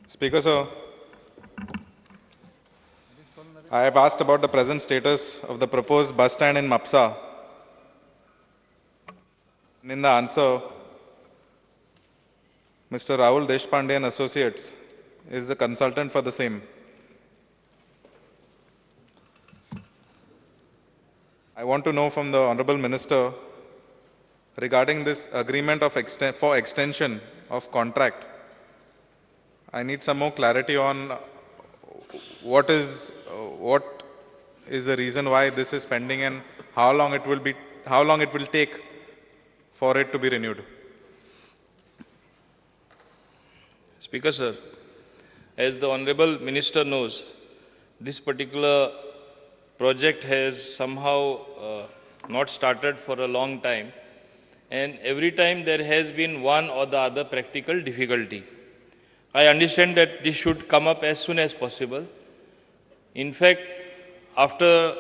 Speaker, sir, I have asked about the present status of the proposed bus stand in Mapsa. And in the answer, Mr. Rahul Deshpande and Associates is the consultant for the same. I want to know from the Honorable Minister regarding this agreement of for extension of contract. I need some more clarity on what is the reason why this is pending and how long it will take for it to be renewed. Speaker, sir, as the Honorable Minister knows, this particular project has somehow not started for a long time, and every time there has been one or the other practical difficulty. I understand that this should come up as soon as possible. In fact, after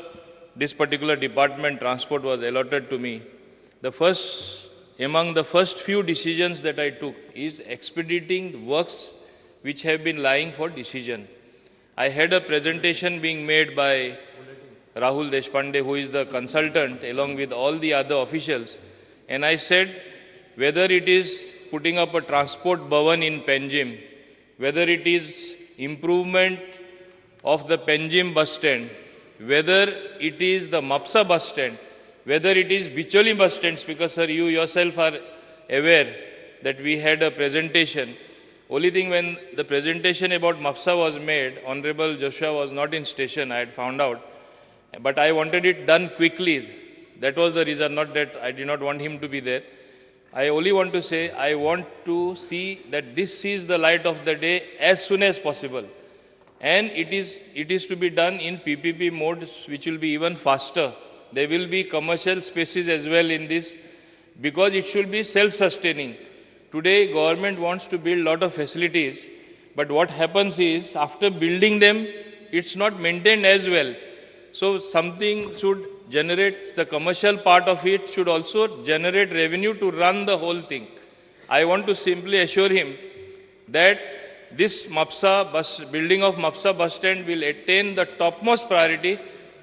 this particular department, transport, was allotted to me, among the first few decisions that I took is expediting the works which have been lying for decision. I had a presentation being made by Rahul Deshpande, who is the consultant, along with all the other officials, and I said whether it is putting up a transport bhavan in Panjim, whether it is improvement of the Panjim bus stand, whether it is the Mapsa bus stand, whether it is Bicholi bus stands, because sir, you yourself are aware that we had a presentation. Only thing, when the presentation about Mapsa was made, Honorable Joshua was not in station, I had found out. But I wanted it done quickly. That was the reason, not that I did not want him to be there. I only want to say, I want to see that this sees the light of the day as soon as possible. And it is to be done in PPP mode, which will be even faster. There will be commercial spaces as well in this, because it should be self-sustaining. Today, government wants to build a lot of facilities, but what happens is, after building them, it's not maintained as well. So something should generate, the commercial part of it should also generate revenue to run the whole thing. I want to simply assure him that this building of Mapsa bus stand will attain the topmost priority,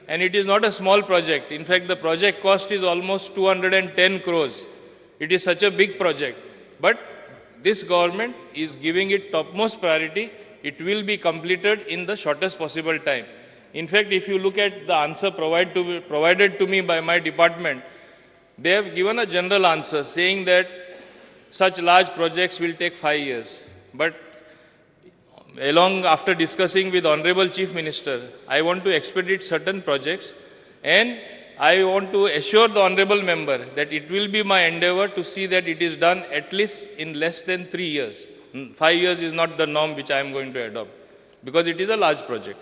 and it is not a small project. In fact, the project cost is almost 210 crores. It is such a big project. But this government is giving it topmost priority. It will be completed in the shortest possible time. In fact, if you look at the answer provided to me by my department, they have given a general answer saying that such large projects will take 5 years. But after discussing with Honorable Chief Minister, I want to expedite certain projects, and I want to assure the Honorable Member that it will be my endeavor to see that it is done at least in less than 3 years. 5 years is not the norm which I am going to adopt, because it is a large project.